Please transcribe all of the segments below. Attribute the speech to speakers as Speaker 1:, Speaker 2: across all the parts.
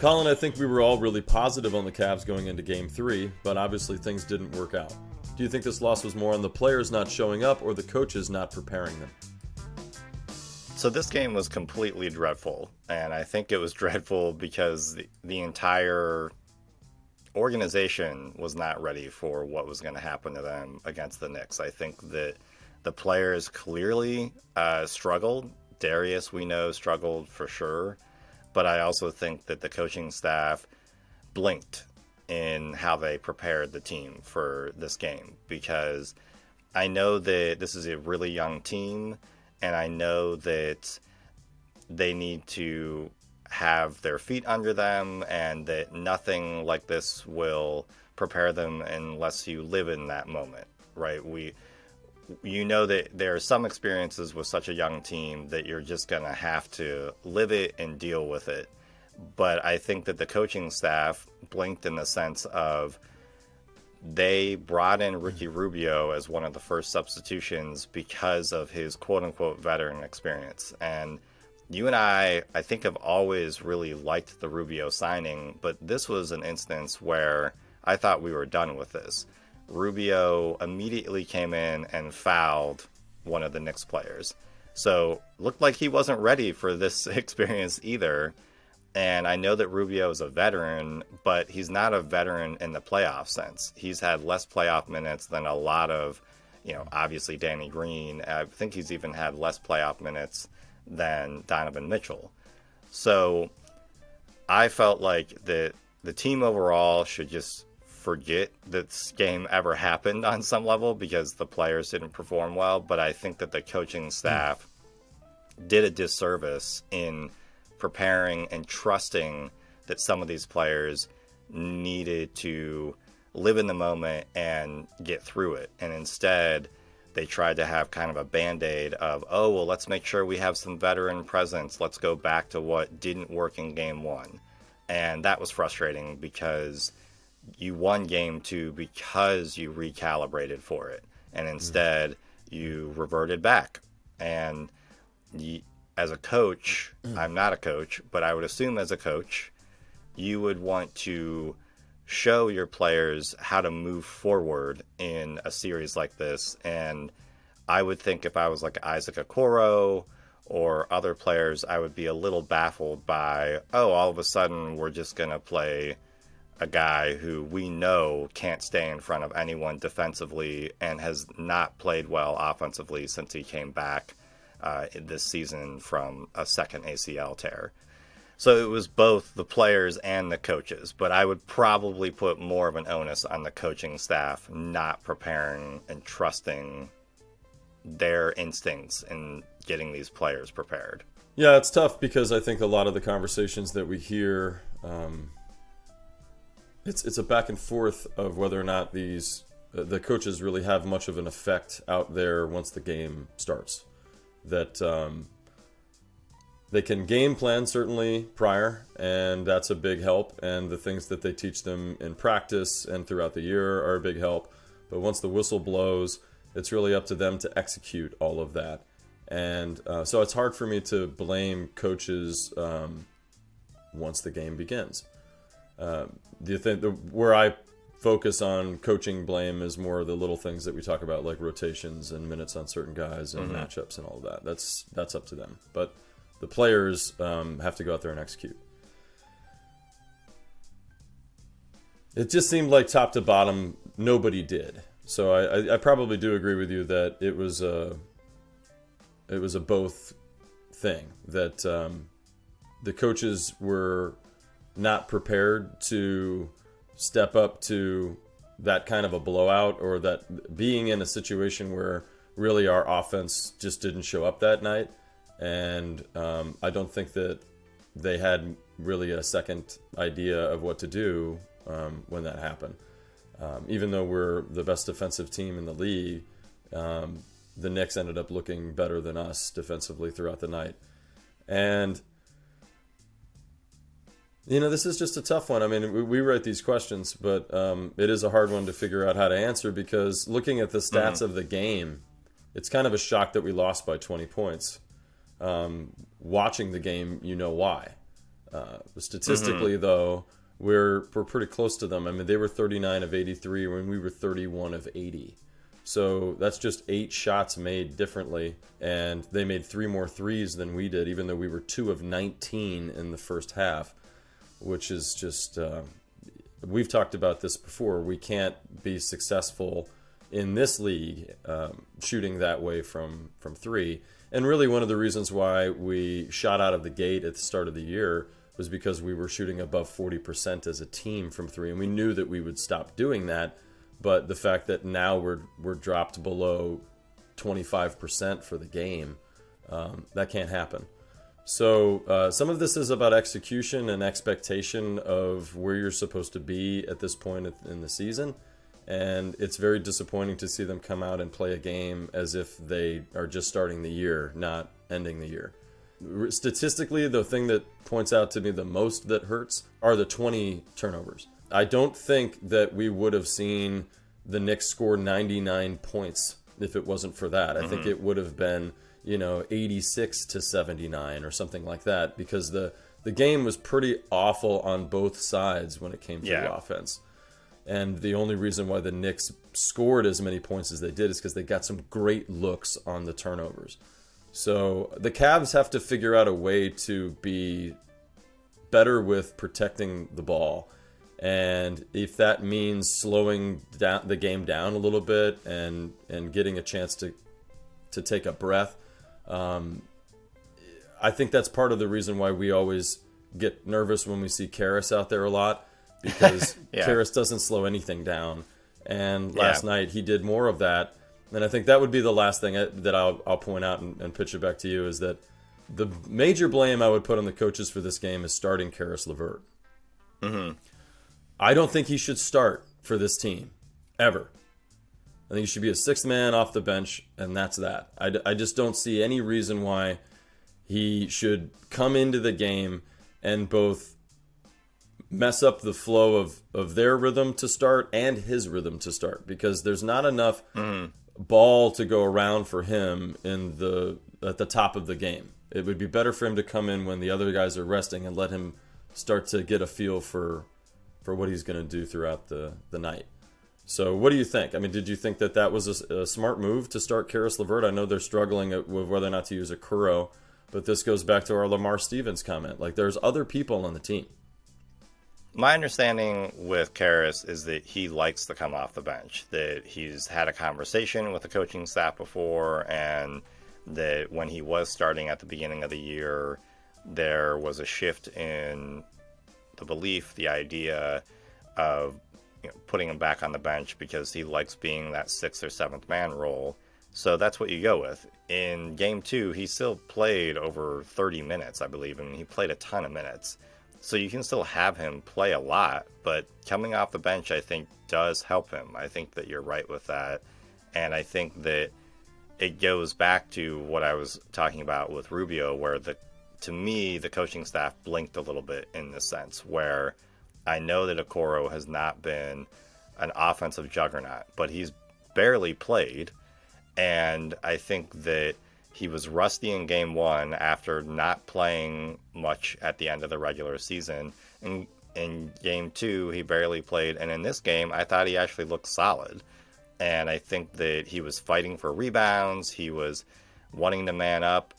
Speaker 1: Colin, I think we were all really positive on the Cavs going into Game 3, but obviously things didn't work out. Do you think this loss was more on the players not showing up or the coaches not preparing them?
Speaker 2: So this game was completely dreadful, and I think it was dreadful because the entire organization was not ready for what was going to happen to them against the Knicks. I think that the players clearly struggled. Darius, we know, struggled for sure. But I also think that the coaching staff blinked in how they prepared the team for this game, because I know that this is a really young team, and I know that they need to have their feet under them, and that nothing like this will prepare them unless you live in that moment, right? You know that there are some experiences with such a young team that you're just going to have to live it and deal with it. But I think that the coaching staff blinked in the sense of they brought in Ricky Rubio as one of the first substitutions because of his quote-unquote veteran experience. And you and I think, have always really liked the Rubio signing, but this was an instance where I thought we were done with this. Rubio immediately came in and fouled one of the Knicks players. So looked like he wasn't ready for this experience either. And I know that Rubio is a veteran, but he's not a veteran in the playoff sense. He's had less playoff minutes than a lot of, obviously Danny Green. I think he's even had less playoff minutes than Donovan Mitchell. So I felt like the team overall should just forget this game ever happened on some level because the players didn't perform well. But I think that the coaching staff did a disservice in preparing and trusting that some of these players needed to live in the moment and get through it. And instead, they tried to have kind of a Band-Aid of, let's make sure we have some veteran presence. Let's go back to what didn't work in game 1. And that was frustrating because you won game 2 because you recalibrated for it. And instead, you reverted back. And as a coach, I'm not a coach, but I would assume as a coach, you would want to show your players how to move forward in a series like this. And I would think if I was like Isaac Okoro or other players, I would be a little baffled by, all of a sudden we're just going to play a guy who we know can't stay in front of anyone defensively and has not played well offensively since he came back this season from a second ACL tear. So it was both the players and the coaches, but I would probably put more of an onus on the coaching staff not preparing and trusting their instincts in getting these players prepared.
Speaker 1: Yeah, it's tough because I think a lot of the conversations that we hear, it's a back and forth of whether or not the coaches really have much of an effect out there once the game starts. That they can game plan certainly prior, and that's a big help. And the things that they teach them in practice and throughout the year are a big help. But once the whistle blows, it's really up to them to execute all of that. And so it's hard for me to blame coaches once the game begins. Do you think where I focus on coaching blame is more of the little things that we talk about, like rotations and minutes on certain guys and matchups and all of that. That's up to them. But the players have to go out there and execute. It just seemed like top to bottom, nobody did. So I probably do agree with you that it was a both thing. That the coaches were not prepared to step up to that kind of a blowout, or that being in a situation where really our offense just didn't show up that night. And I don't think that they had really a second idea of what to do when that happened. Even though we're the best defensive team in the league, the Knicks ended up looking better than us defensively throughout the night. And this is just a tough one. I mean, we write these questions, but it is a hard one to figure out how to answer, because looking at the stats of the game, it's kind of a shock that we lost by 20 points. Watching the game, you know why. Statistically, though, we're pretty close to them. I mean, they were 39 of 83 when we were 31 of 80. So that's just 8 shots made differently, and they made 3 more threes than we did, even though we were 2 of 19 in the first half, which is just, we've talked about this before. We can't be successful in this league shooting that way from 3. And really one of the reasons why we shot out of the gate at the start of the year was because we were shooting above 40% as a team from 3, and we knew that we would stop doing that. But the fact that now we're dropped below 25% for the game, that can't happen. So some of this is about execution and expectation of where you're supposed to be at this point in the season. And it's very disappointing to see them come out and play a game as if they are just starting the year, not ending the year. Statistically, the thing that points out to me the most that hurts are the 20 turnovers. I don't think that we would have seen the Knicks score 99 points if it wasn't for that. I think it would have been, 86 to 79 or something like that, because the game was pretty awful on both sides when it came to the offense. And the only reason why the Knicks scored as many points as they did is because they got some great looks on the turnovers. So the Cavs have to figure out a way to be better with protecting the ball. And if that means slowing down the game down a little bit and getting a chance to take a breath, I think that's part of the reason why we always get nervous when we see Karras out there a lot, because Karras doesn't slow anything down. And last night he did more of that. And I think that would be the last thing that I'll point out and pitch it back to you, is that the major blame I would put on the coaches for this game is starting Caris LeVert. I don't think he should start for this team, ever. I think he should be a 6th man off the bench, and that's that. I just don't see any reason why he should come into the game and both mess up the flow of their rhythm to start and his rhythm to start, because there's not enough ball to go around for him at the top of the game. It would be better for him to come in when the other guys are resting and let him start to get a feel for what he's going to do throughout the night. So what do you think? I mean, did you think that was a smart move to start Caris LeVert? I know they're struggling with whether or not to use a Kuro, but this goes back to our Lamar Stevens comment. Like, there's other people on the team.
Speaker 2: My understanding with Karras is that he likes to come off the bench, that he's had a conversation with the coaching staff before, and that when he was starting at the beginning of the year, there was a shift in the belief, the idea of putting him back on the bench because he likes being that 6th or 7th man role. So that's what you go with. In Game 2, he still played over 30 minutes, I believe, and he played a ton of minutes. So you can still have him play a lot, but coming off the bench, I think, does help him. I think that you're right with that. And I think that it goes back to what I was talking about with Rubio, where to me, the coaching staff blinked a little bit in this sense, where I know that Okoro has not been an offensive juggernaut, but he's barely played. And I think that he was rusty in Game 1 after not playing much at the end of the regular season. In Game 2, he barely played. And in this game, I thought he actually looked solid. And I think that he was fighting for rebounds. He was wanting to man up.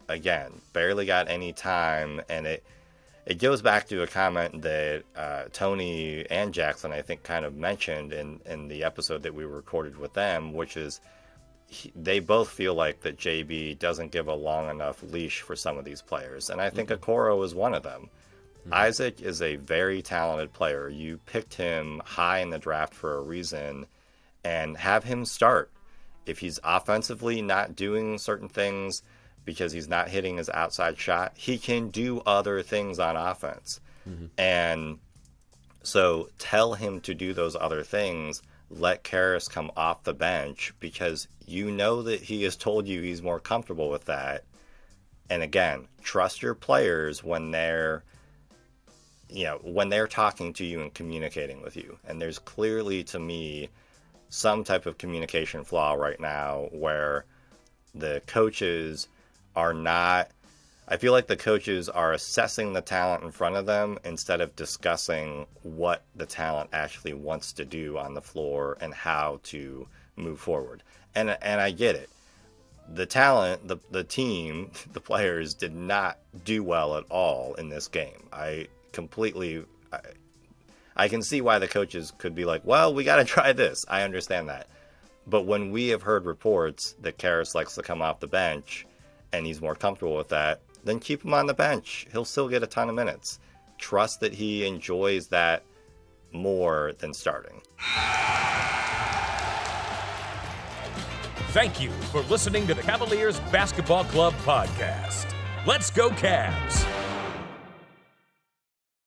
Speaker 2: Again, barely got any time. And it goes back to a comment that Tony and Jackson, I think, kind of mentioned in the episode that we recorded with them, which is they both feel like that JB doesn't give a long enough leash for some of these players. And I think Okoro is one of them. Isaac is a very talented player. You picked him high in the draft for a reason, and have him start. If he's offensively not doing certain things because he's not hitting his outside shot, he can do other things on offense. And so tell him to do those other things. Let Karras come off the bench, because you know that he has told you he's more comfortable with that. And again, trust your players when they're talking to you and communicating with you. And there's clearly, to me, some type of communication flaw right now where the coaches are not, I feel like the coaches are assessing the talent in front of them instead of discussing what the talent actually wants to do on the floor and how to move forward. And I get it. The talent, the team, the players did not do well at all in this game. I can see why the coaches could be like, well, we got to try this. I understand that. But when we have heard reports that Karras likes to come off the bench and he's more comfortable with that, then keep him on the bench. He'll still get a ton of minutes. Trust that he enjoys that more than starting.
Speaker 3: Thank you for listening to the Cavaliers Basketball Club podcast. Let's go Cavs!